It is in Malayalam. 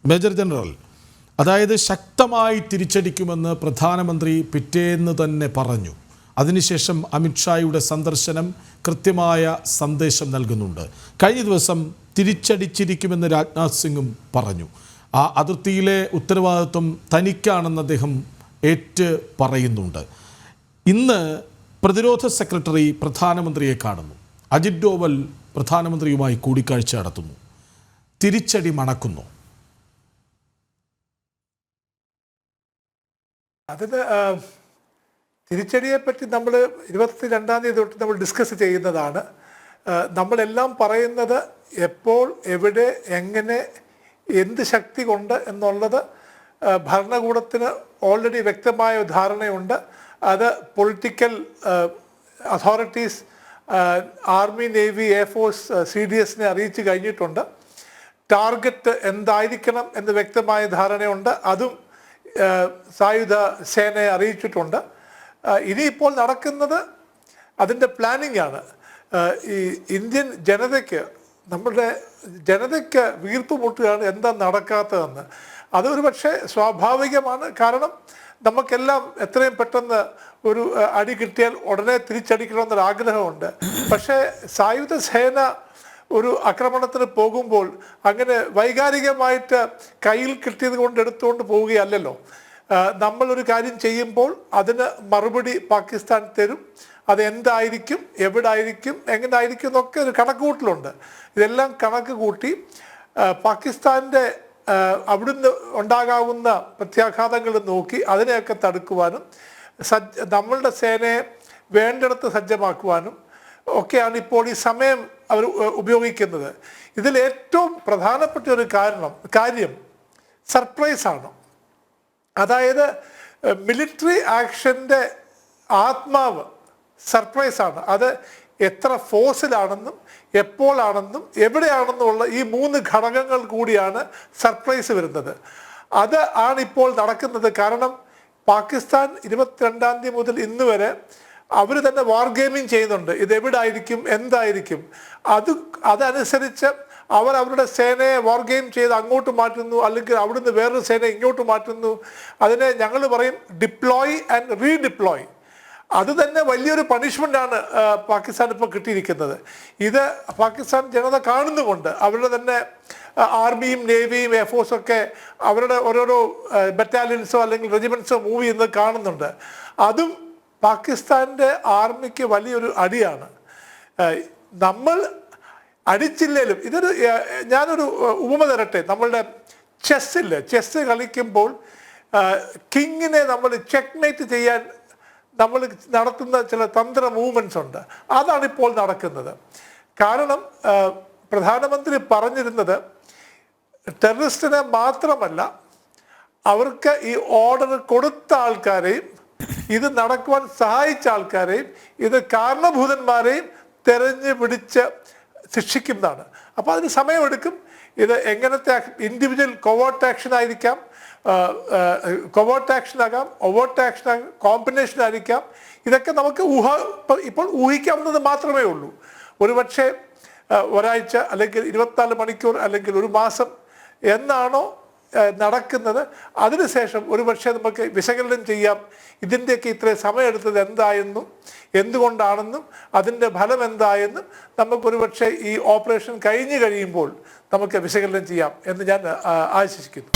മേജർ ജനറൽ, അതായത് ശക്തമായി തിരിച്ചടിക്കുമെന്ന് പ്രധാനമന്ത്രി പിറ്റേന്ന് തന്നെ പറഞ്ഞു. അതിനുശേഷം അമിത്ഷായുടെ സന്ദർശനം കൃത്യമായ സന്ദേശം നൽകുന്നുണ്ട്. കഴിഞ്ഞ ദിവസം തിരിച്ചടിച്ചിരിക്കുമെന്ന് രാജ്നാഥ് സിംഗും പറഞ്ഞു. ആ അതിർത്തിയിലെ ഉത്തരവാദിത്വം തനിക്കാണെന്ന് അദ്ദേഹം ഏറ്റ് പറയുന്നുണ്ട്. ഇന്ന് പ്രതിരോധ സെക്രട്ടറി പ്രധാനമന്ത്രിയെ കാണുന്നു. അജിത് ഡോവൽ പ്രധാനമന്ത്രിയുമായി കൂടിക്കാഴ്ച നടത്തുന്നു. തിരിച്ചടി മണക്കുന്നു. അതിന് തിരിച്ചടിയെപ്പറ്റി നമ്മൾ 22-ാം തീയതി തൊട്ട് നമ്മൾ ഡിസ്കസ് ചെയ്യുന്നതാണ്. നമ്മളെല്ലാം പറയുന്നത് എപ്പോൾ, എവിടെ, എങ്ങനെ, എന്ത് ശക്തി കൊണ്ട് എന്നുള്ളത് ഭരണകൂടത്തിന് ഓൾറെഡി വ്യക്തമായ ധാരണയുണ്ട്. അത് political authorities, army, navy, air force, CDSനെ അറിയിച്ചു കഴിഞ്ഞിട്ടുണ്ട്. ടാർഗറ്റ് എന്തായിരിക്കണം എന്ന് വ്യക്തമായ ധാരണയുണ്ട്. അതും സായുധ സേനയെ അറിയിച്ചിട്ടുണ്ട്. ഇനിയിപ്പോൾ നടക്കുന്നത് അതിൻ്റെ പ്ലാനിങ് ആണ്. ഈ ഇന്ത്യൻ ജനതയ്ക്ക്, നമ്മുടെ ജനതയ്ക്ക് വീർപ്പ് മുട്ടുകയാണ് എന്താ നടക്കാത്തതെന്ന്. അതൊരു പക്ഷേ സ്വാഭാവികമാണ്. കാരണം നമുക്കെല്ലാം എത്രയും പെട്ടെന്ന് ഒരു അടി കിട്ടിയാൽ ഉടനെ തിരിച്ചടിക്കണമെന്നൊരു ആഗ്രഹമുണ്ട്. പക്ഷേ സായുധ സേന ഒരു ആക്രമണത്തിന് പോകുമ്പോൾ അങ്ങനെ വൈകാരികമായിട്ട് കയ്യിൽ കിട്ടിയത് കൊണ്ട് എടുത്തുകൊണ്ട് പോവുകയല്ലല്ലോ. നമ്മളൊരു കാര്യം ചെയ്യുമ്പോൾ അതിന് മറുപടി പാകിസ്ഥാൻ തരും. അത് എന്തായിരിക്കും, എവിടായിരിക്കും, എങ്ങനെ ആയിരിക്കും എന്നൊക്കെ ഒരു കണക്കുകൂട്ടലുണ്ട്. ഇതെല്ലാം കണക്ക് കൂട്ടി പാകിസ്ഥാൻ്റെ അവിടുന്ന് ഉണ്ടാകാവുന്ന പ്രത്യാഘാതങ്ങൾ നോക്കി അതിനെയൊക്കെ തടുക്കുവാനും നമ്മളുടെ സേനയെ വേണ്ടിടത്ത് സജ്ജമാക്കുവാനും ഒക്കെയാണ് ഇപ്പോൾ ഈ സമയം അവർ ഉപയോഗിക്കുന്നത്. ഇതിൽ ഏറ്റവും പ്രധാനപ്പെട്ട ഒരു കാര്യം സർപ്രൈസാണ്. അതായത് മിലിറ്ററി ആക്ഷൻ്റെ ആത്മാവ് സർപ്രൈസാണ്. അത് എത്ര ഫോഴ്സിലാണെന്നും എപ്പോഴാണെന്നും എവിടെയാണെന്നുമുള്ള ഈ 3 ഘടകങ്ങൾ കൂടിയാണ് സർപ്രൈസ് വരുന്നത്. അത് ആണിപ്പോൾ നടക്കുന്നത്. കാരണം പാകിസ്ഥാൻ 22-ാം തീയതി മുതൽ ഇന്ന് വരെ അവർ തന്നെ വാർ ഗെയിമിങ് ചെയ്യുന്നുണ്ട്. ഇതെവിടായിരിക്കും, എന്തായിരിക്കും, അതനുസരിച്ച് അവരുടെ സേനയെ വാർ ഗെയിം ചെയ്ത് അങ്ങോട്ട് മാറ്റുന്നു, അല്ലെങ്കിൽ അവിടുന്ന് വേറൊരു സേന ഇങ്ങോട്ട് മാറ്റുന്നു. അതിനെ ഞങ്ങൾ പറയും ഡിപ്ലോയ് ആൻഡ് റീഡിപ്ലോയ്. അത് തന്നെ വലിയൊരു പണിഷ്മെൻ്റാണ് പാകിസ്ഥാൻ ഇപ്പോൾ കിട്ടിയിരിക്കുന്നത്. ഇത് പാകിസ്ഥാൻ ജനത കാണുന്നുമുണ്ട്. അവരുടെ തന്നെ ആർമിയും നേവിയും എയർഫോഴ്സും ഒക്കെ അവരുടെ ഓരോരോ ബറ്റാലിയൻസോ അല്ലെങ്കിൽ റെജിമെൻറ്റ്സോ മൂവ് ചെയ്യുന്നത് കാണുന്നുണ്ട്. അതും പാകിസ്ഥാൻ്റെ ആർമിക്ക് വലിയൊരു അടിയാണ്. നമ്മൾ അടിച്ചില്ലേലും ഞാനൊരു ഉപമ തരട്ടെ. നമ്മളുടെ ചെസ്സ് കളിക്കുമ്പോൾ കിങ്ങിനെ നമ്മൾ ചെക്ക്മേറ്റ് ചെയ്യാൻ നമ്മൾ നടത്തുന്ന ചില തന്ത്ര മൂവ്മെൻറ്റ്സ് ഉണ്ട്. അതാണിപ്പോൾ നടക്കുന്നത്. കാരണം പ്രധാനമന്ത്രി പറഞ്ഞിരുന്നത് ടെററിസ്റ്റിനെ മാത്രമല്ല, അവർക്ക് ഈ ഓർഡർ കൊടുത്ത ആൾക്കാരെയും ഇത് നടക്കുവാൻ സഹായിച്ച ആൾക്കാരെയും ഇത് കാരണഭൂതന്മാരെയും തെരഞ്ഞു പിടിച്ച് ശിക്ഷിക്കുന്നതാണ്. അപ്പോൾ അതിന് സമയമെടുക്കും. ഇത് എങ്ങനത്തെ ഇൻഡിവിജ്വൽ കൊവേർട്ട് ആക്ഷൻ ആയിരിക്കാം, കൊവേർട്ട് ആക്ഷൻ ആകാം, ഒവേർട്ട് ആക്ഷൻ ആകാം, കോമ്പിനേഷൻ ആയിരിക്കാം. ഇതൊക്കെ നമുക്ക് ഇപ്പോൾ ഊഹിക്കാവുന്നത് മാത്രമേ ഉള്ളൂ. ഒരുപക്ഷെ ഒരാഴ്ച അല്ലെങ്കിൽ 24 മണിക്കൂർ അല്ലെങ്കിൽ ഒരു മാസം എന്നാണോ നടക്കുന്നത്, അതിനുശേഷം ഒരുപക്ഷെ നമുക്ക് വിശകലനം ചെയ്യാം ഇതിൻ്റെയൊക്കെ ഇത്രയും സമയമെടുത്തത് എന്തായെന്നും എന്തുകൊണ്ടാണെന്നും അതിൻ്റെ ഫലം എന്തായെന്നും നമുക്കൊരുപക്ഷെ ഈ ഓപ്പറേഷൻ കഴിഞ്ഞു കഴിയുമ്പോൾ നമുക്ക് വിശകലനം ചെയ്യാം എന്ന് ഞാൻ ആശംസിക്കുന്നു.